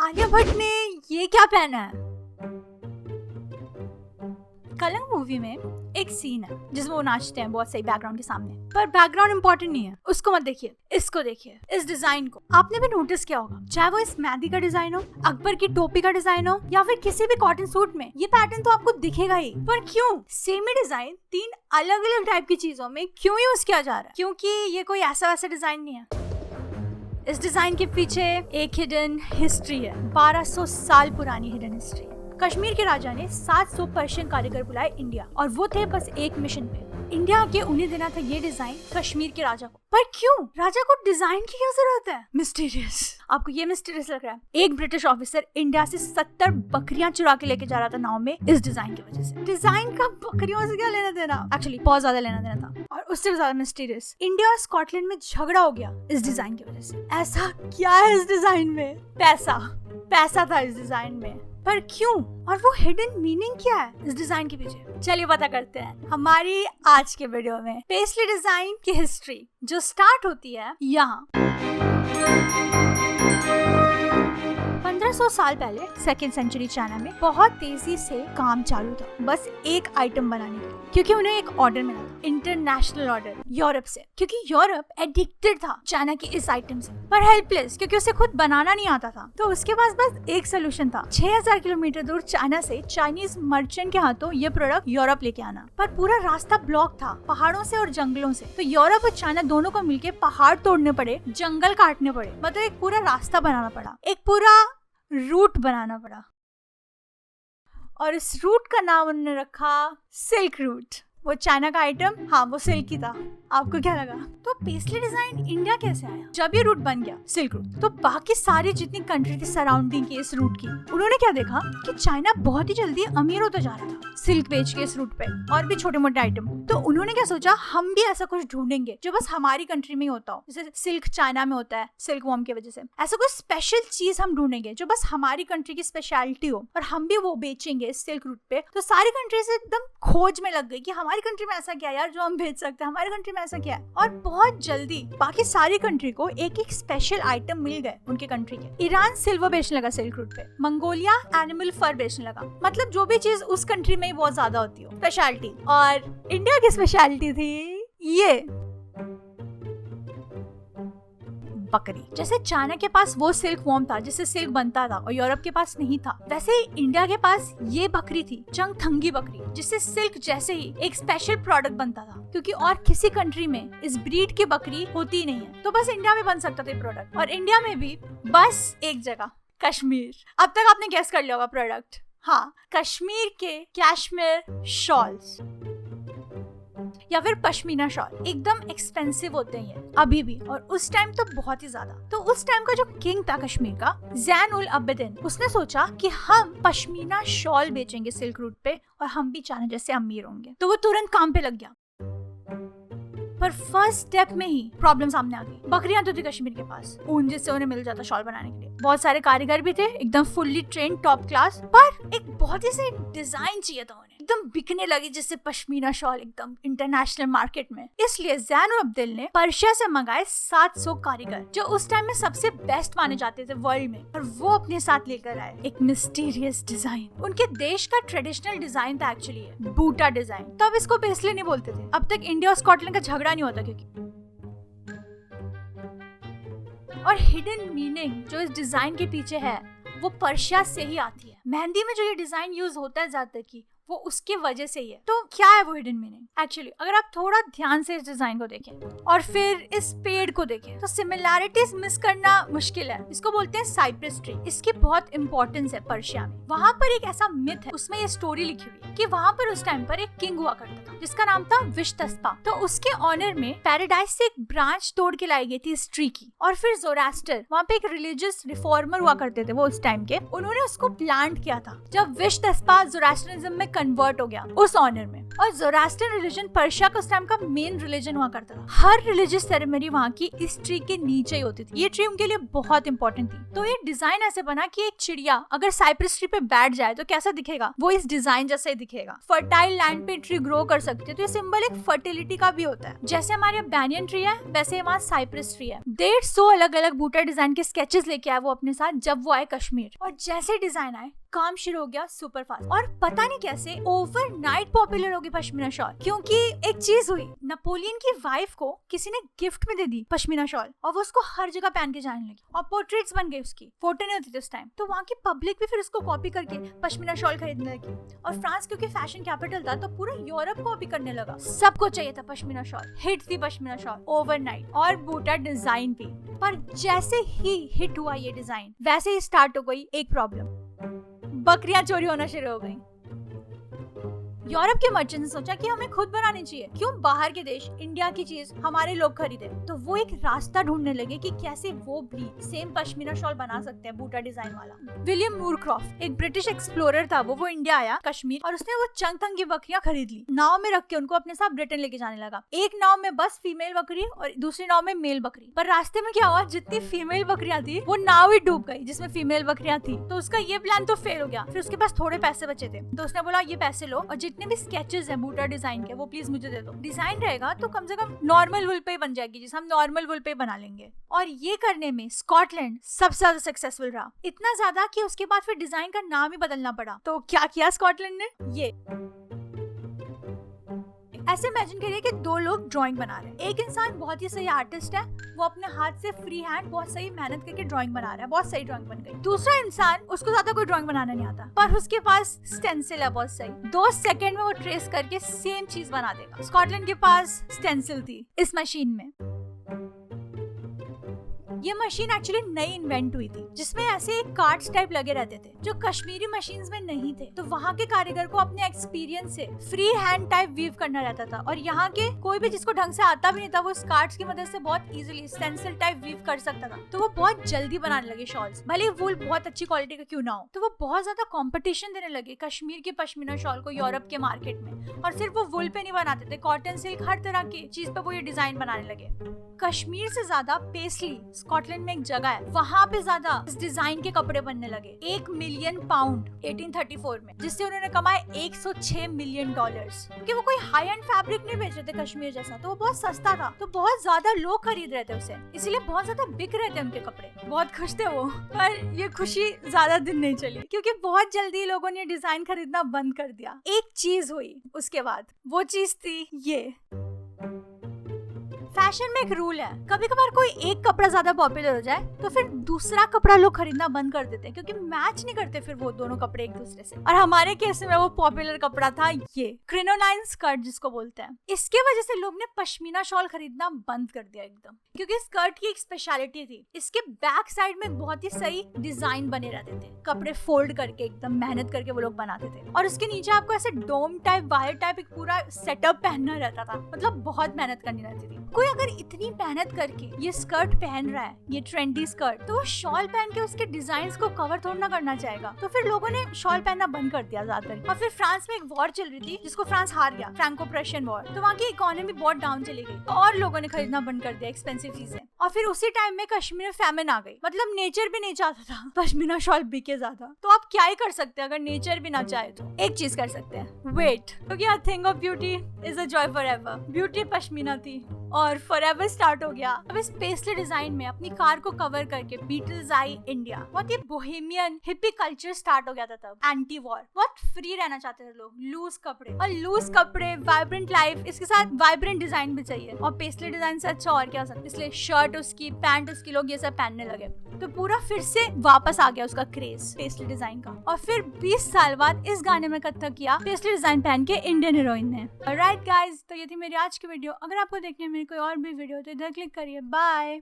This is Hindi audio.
आलिया भट्ट ने ये क्या पहना है? कलंक मूवी में एक सीन है जिसमें वो नाचते हैं बहुत सही बैकग्राउंड के सामने, पर बैकग्राउंड इंपॉर्टेंट नहीं है। उसको मत देखिए, इसको देखिए, इस डिजाइन को। आपने भी नोटिस किया होगा, चाहे वो इस मेहंदी का डिजाइन हो, अकबर की टोपी का डिजाइन हो, या फिर किसी भी कॉटन सूट में, ये पैटर्न तो आपको दिखेगा ही। पर क्यों सेम ही डिजाइन 3 अलग अलग टाइप की चीजों में क्यों यूज किया जा रहा है? क्योंकि ये कोई ऐसा वैसा डिजाइन नहीं है। इस डिजाइन के पीछे एक हिडन हिस्ट्री है, 1200 साल पुरानी हिडन हिस्ट्री। कश्मीर के राजा ने 700 पर्शियन कारीगर बुलाए इंडिया, और वो थे बस एक मिशन पे। इंडिया के उन्हें देना था ये डिजाइन कश्मीर के राजा को। पर क्यों राजा को डिजाइन की क्या जरूरत है? मिस्टीरियस। आपको ये मिस्टीरियस लग रहा है? एक ब्रिटिश ऑफिसर इंडिया से 70 बकरियां चुरा के लेके जा रहा था नाव में, इस डिजाइन की वजह से। डिजाइन का बकरियों से क्या लेना देना? एक्चुअली बहुत ज्यादा लेना देना था, और उससे भी ज्यादा मिस्टीरियस, इंडिया और स्कॉटलैंड में झगड़ा हो गया इस डिजाइन की वजह से। ऐसा क्या है इस डिजाइन में? पैसा था इस डिजाइन में, पर क्यों? और वो हिडन मीनिंग क्या है इस डिजाइन के पीछे? चलिए पता करते हैं हमारी आज के वीडियो में। पेस्टली डिजाइन की हिस्ट्री जो स्टार्ट होती है यहाँ 1500 साल पहले सेकेंड सेंचुरी चाइना में बहुत तेजी से काम चालू था, बस एक आइटम बनाने के लिए, क्योंकि उन्हें एक ऑर्डर मिला था, इंटरनेशनल ऑर्डर यूरोप से। क्योंकि यूरोप एडिक्टेड था चाइना की इस आइटम से, पर हेल्पलेस, क्योंकि उसे खुद बनाना नहीं आता था। तो उसके पास बस एक सोल्यूशन था, 6000 किलोमीटर दूर चाइना से चाइनीज मर्चेंट के हाथों ये प्रोडक्ट यूरोप लेके आना। पर पूरा रास्ता ब्लॉक था पहाड़ों से और जंगलों से, तो यूरोप और चाइना दोनों को मिलके पहाड़ तोड़ने पड़े, जंगल काटने पड़े, मतलब एक पूरा रास्ता बनाना पड़ा, एक पूरा रूट बनाना पड़ा। और इस रूट का नाम उन्होंने रखा सिल्क रूट। वो चाइना का आइटम, हाँ वो सिल्क ही था। आपको क्या लगा? तो पेस्टली डिजाइन इंडिया कैसे आया? जब ये रूट बन गया सिल्क रूट, तो बाकी सारी जितनी कंट्री थी सराउंडिंग की इस रूट की, उन्होंने क्या देखा कि चाइना बहुत ही जल्दी अमीर होता जा रहा था सिल्क बेच के इस रूट पे, और भी छोटे मोटे आइटम। तो उन्होंने क्या सोचा, हम भी ऐसा कुछ ढूंढेंगे जो बस हमारी कंट्री में ही होता हो, जैसे सिल्क चाइना में होता है सिल्क वॉर्म की वजह से। ऐसा कोई स्पेशल चीज हम ढूंढेंगे जो बस हमारी कंट्री की स्पेशलिटी हो, और हम भी वो बेचेंगे सिल्क रूट पे। तो सारी कंट्रीज एकदम खोज में लग गई कि हमारी कंट्री में ऐसा क्या यार जो हम बेच सकते हैं, हमारी कंट्री में ऐसा क्या है। और बहुत जल्दी बाकी सारी कंट्री को एक एक स्पेशल आइटम मिल गए उनके कंट्री के। ईरान सिल्वर बेचने लगा सिल्क रूट पे, मंगोलिया एनिमल फर बेचने लगा, मतलब जो भी चीज उस कंट्री में बहुत ज्यादा होती हो, स्पेशलिटी। और इंडिया की स्पेशलिटी थी ये बकरी। जैसे चाइना के पास वो सिल्क वॉर्म था जिससे सिल्क बनता था और यूरोप के पास नहीं था, वैसे ही इंडिया के पास ये बकरी थी, चंगथंगी बकरी, जिससे सिल्क जैसे ही एक स्पेशल प्रोडक्ट बनता था, क्योंकि और किसी कंट्री में इस ब्रीड की बकरी होती ही नहीं है। तो बस इंडिया में बन सकता था प्रोडक्ट, और इंडिया में भी बस एक जगह, कश्मीर। अब तक आपने गेस कर लिया होगा प्रोडक्ट, हाँ, कश्मीर के कैशमीर शॉल्स या फिर पश्मीना शॉल। एकदम एक्सपेंसिव होते हैं ये अभी भी, और उस टाइम तो बहुत ही ज्यादा। तो उस टाइम का जो किंग था कश्मीर का, ज़ैन उल अबिदिन, उसने सोचा कि हम पश्मीना शॉल बेचेंगे सिल्क रूट पे, और हम भी चाइना जैसे अमीर होंगे। तो वो तुरंत काम पे लग गया। पर फर्स्ट स्टेप में ही प्रॉब्लम सामने आ गई। बकरियां तो थी कश्मीर के पास, ऊन जिससे उन्हें मिल जाता शॉल बनाने के लिए, बहुत सारे कारीगर भी थे, एकदम फुल्ली ट्रेन टॉप क्लास, पर एक बहुत ही सही डिजाइन चाहिए था उन्हें, एकदम बिकने लगी जिससे पश्मीना शॉल एकदम इंटरनेशनल मार्केट में। इसलिए ज़ैन उल अबिदिन ने पर्शिया से मंगाए 700 कारीगर, जो उस टाइम में सबसे बेस्ट माने जाते थे वर्ल्ड में, और वो अपने साथ लेकर आए एक मिस्टीरियस डिजाइन। उनके देश का ट्रेडिशनल डिजाइन था एक्चुअली बूटा डिजाइन। तब इसको पेस्टली नहीं बोलते थे, अब तक इंडिया और स्कॉटलैंड का झगड़ा नहीं होता क्योंकि। और हिडन मीनिंग जो इस डिजाइन के पीछे है वो पर्शिया से ही आती है। मेहंदी में जो ये डिजाइन यूज होता है ज्यादातर की, वो उसकी वजह से ही है। तो क्या है वो हिडन मीनिंग एक्चुअली? अगर आप थोड़ा ध्यान से इस डिजाइन को देखें और फिर इस पेड़ को देखें, तो सिमिलैरिटीज मिस करना मुश्किल है। इसको बोलते हैं साइप्रस ट्री। इसकी बहुत इंपॉर्टेंस है पर्शिया में। वहाँ पर एक ऐसा मिथ है, उसमें ये स्टोरी लिखी हुई है कि वहाँ पर उस टाइम पर एक किंग हुआ करता था जिसका नाम था विश्तस्पा। तो उसके ऑनर में पैराडाइज से एक ब्रांच तोड़ के लाई गई थी इस ट्री की, और फिर ज़ोरास्टर, वहाँ पे एक रिलीजियस रिफॉर्मर हुआ करते थे वो उस टाइम के, उन्होंने उसको प्लांट किया था। जब विश्तस्पा ज़ोरास्ट्रियनिज्म में कन्वर्ट हो गया उस ऑनर में। और ज़ोरास्ट्रियन रिलीजन पर्शिया का उस टाइम का मेन रिलीजन हुआ करता था। हर रिलीजियस सेरेमनी वहाँ की इस ट्री के नीचे ही होती थी। ये ट्री उनके लिए बहुत इंपॉर्टेंट थी। तो ये डिजाइन ऐसे बना कि एक चिड़िया अगर साइप्रस ट्री पे बैठ जाए तो कैसा दिखेगा, वो इस डिजाइन जैसे ही दिखेगा। फर्टाइल लैंड पे ट्री ग्रो कर सकती है, तो ये सिंबल एक फर्टिलिटी का भी होता है। जैसे हमारे बैनियन ट्री है वैसे वहाँ साइप्रस ट्री है। 150 अलग अलग बूटा डिजाइन के स्केचेस लेके आए वो अपने साथ जब वो आए कश्मीर। और जैसे डिजाइन आए काम शुरू हो गया सुपर फास्ट। और पता नहीं कैसे ओवरनाइट पॉपुलर होगी पश्मीना शॉल, क्योंकि एक चीज हुई, नेपोलियन की वाइफ को किसी ने गिफ्ट में दे दी पश्मीना शॉल और वो उसको हर जगह पहन के जाने लगी और पोर्ट्रेट्स बन गए उसकी, फोटो नहीं होती थी उस टाइम। तो वहाँ की पब्लिक भी फिर उसको कॉपी करके पश्मीना शॉल खरीदने लगी। और फ्रांस क्योंकि फैशन कैपिटल था तो पूरा यूरोप कॉपी करने लगा। सबको चाहिए था पश्मीना शॉल। हिट थी पश्मीना शॉल ओवरनाइट, और बूटा डिजाइन भी। पर जैसे ही हिट हुआ ये डिजाइन वैसे ही स्टार्ट हो गई एक प्रॉब्लम, बकरियां चोरी होना शुरू हो गई। यूरोप के मर्चेंट्स ने सोचा कि हमें खुद बनानी चाहिए, क्यों बाहर के देश इंडिया की चीज हमारे लोग खरीदे। तो वो एक रास्ता ढूंढने लगे कि कैसे वो भी सेम पश्मीना शॉल बना सकते हैं बूटा डिजाइन वाला। विलियम मूरक्रॉफ्ट एक ब्रिटिश एक्सप्लोरर था, वो इंडिया आया कश्मीर और उसने वो चंग की बकरियां खरीद ली। नाव में रख के उनको अपने साथ ब्रिटेन लेके जाने लगा। एक नाव में बस फीमेल बकरी और दूसरी नाव में मेल बकरी। पर रास्ते में क्या हुआ, जितनी फीमेल बकरियां थी वो नाव ही डूब गई जिसमें फीमेल बकरियां थी। तो उसका ये प्लान तो फेल हो गया। फिर उसके पास थोड़े पैसे बचे थे तो उसने बोला ये पैसे लो और जितने भी स्केचेस हैं बूटा डिजाइन के वो प्लीज मुझे दे दो। डिजाइन रहेगा तो कम से कम नॉर्मल वुल पे ही बन जाएगी, जिसे हम नॉर्मल वुल पे बना लेंगे। और ये करने में स्कॉटलैंड सबसे ज्यादा सक्सेसफुल रहा, इतना ज्यादा कि उसके बाद फिर डिजाइन का नाम ही बदलना पड़ा। तो क्या किया स्कॉटलैंड ने, ये ऐसे इमेजिन करिए कि दो लोग ड्राइंग बना रहे हैं। एक इंसान बहुत ही सही आर्टिस्ट है, वो अपने हाथ से फ्री हैंड बहुत सही मेहनत करके ड्राइंग बना रहा है, बहुत सही ड्राइंग बन गई। दूसरा इंसान, उसको ज्यादा कोई ड्राइंग बनाना नहीं आता पर उसके पास स्टेंसिल है बहुत सही, 2 सेकंड में वो ट्रेस करके सेम चीज बना देगा। स्कॉटलैंड के पास स्टेंसिल थी इस मशीन में। ये मशीन एक्चुअली नई इन्वेंट हुई थी जिसमें ऐसे कार्ड्स टाइप लगे रहते थे जो कश्मीरी मशीन्स में नहीं थे। तो वहाँ के कारीगर को अपने एक्सपीरियंस से फ्री हैंड टाइप वीव करना रहता था और यहाँ के कोई भी जिसको ढंग से आता भी नहीं था वो इस कार्ड्स की मदद से बहुत इजीली स्टेंसिल टाइप वीव कर सकता था। तो वो बहुत जल्दी बनाने लगे शॉल्स, भले वूल बहुत अच्छी क्वालिटी का क्यों ना हो। तो वो बहुत ज्यादा कॉम्पिटिशन देने लगे कश्मीर के पश्मीना शॉल को यूरोप के मार्केट में। और सिर्फ वो वूल पे नहीं बनाते थे, कॉटन, सिल्क, हर तरह की चीज पे वो ये डिजाइन बनाने लगे। कश्मीर से ज्यादा पेस्ली स्कॉटलैंड में एक जगह है, वहाँ पे ज्यादा इस डिजाइन के कपड़े बनने लगे। 1 मिलियन पाउंड 1834 में, जिससे उन्होंने कमाए $106 मिलियन। क्योंकि वो कोई हाई एंड फैब्रिक नहीं बेच रहे थे कश्मीर जैसा, तो वो बहुत सस्ता था, तो बहुत ज्यादा लोग खरीद रहे थे उसे, इसीलिए बहुत ज्यादा बिक रहे थे उनके कपड़े। बहुत खुश थे वो। पर ये खुशी ज्यादा दिन नहीं चली क्योंकि बहुत जल्दी लोगों ने डिजाइन खरीदना बंद कर दिया। एक चीज हुई उसके बाद, वो चीज थी ये। फैशन में एक रूल है, कभी कभार कोई एक कपड़ा ज्यादा पॉपुलर हो जाए तो फिर दूसरा कपड़ा लोग खरीदना बंद कर देते हैं क्योंकि मैच नहीं करते फिर वो दोनों कपड़े एक दूसरे से। और हमारे केस में वो पॉपुलर कपड़ा था ये क्रिनोलाइन स्कर्ट जिसको बोलते हैं। इसके वजह से लोग ने पश्मीना शॉल खरीदना बंद कर दिया एकदम, क्योंकि स्कर्ट की एक स्पेशलिटी थी, इसके बैक साइड में बहुत ही सही डिजाइन बने रहते थे, कपड़े फोल्ड करके एकदम मेहनत करके वो लोग बनाते थे। और उसके नीचे आपको ऐसे डोम टाइप, वायर टाइप एक पूरा सेटअप पहनना रहता था, मतलब बहुत मेहनत करनी रहती थी। कोई अगर इतनी मेहनत करके ये स्कर्ट पहन रहा है, ये ट्रेंडी स्कर्ट, तो वो शॉल पहन के उसके डिजाइन्स को कवर थोड़ा ना करना चाहेगा। तो फिर लोगों ने शॉल पहनना बंद कर दिया ज्यादातर। और फिर फ्रांस में एक वॉर चल रही थी जिसको फ्रांस हार गया, फ्रैंको प्रशियन वॉर। तो वहाँ की इकोनॉमी बहुत डाउन चली गई और लोगों ने खरीदना बंद कर दिया एक्सपेंसिव चीजें। और फिर उसी टाइम में कश्मीर में फैमिन आ गई, मतलब नेचर भी नहीं चाहता था पश्मीना शॉल बिके ज्यादा। तो आप क्या ही कर सकते हैं अगर नेचर भी ना चाहे तो? एक चीज कर सकते हैं, वेट, क्योंकि a thing of beauty is a joy forever. Beauty pashmina थी और फॉरएवर स्टार्ट हो गया। अब इस पेस्टल डिजाइन में अपनी कार को कवर करके बीटल्स आई इंडिया। बहुत ही बोहेमियन हिप्पी कल्चर स्टार्ट हो गया था तब, एंटी वॉर, बहुत फ्री रहना चाहते थे लोग, लूज कपड़े। और लूज कपड़े, वाइब्रेंट लाइफ, इसके साथ वाइब्रेंट डिजाइन भी चाहिए और पेस्टल डिजाइन से अच्छा और क्या हो सकता है, इसलिए शर्ट उसकी, पैंट उसकी, लोग ये सब पहनने लगे। तो पूरा फिर से वापस आ गया उसका क्रेज पेस्टल डिजाइन का। और फिर 20 साल बाद इस गाने में कथक किया पेस्टल डिजाइन पहन के इंडियन हीरोइन ने। ऑलराइट गाइस, तो ये थी मेरी आज की वीडियो। अगर आपको देखने में कोई और भी वीडियो तो इधर क्लिक करिए। बाय।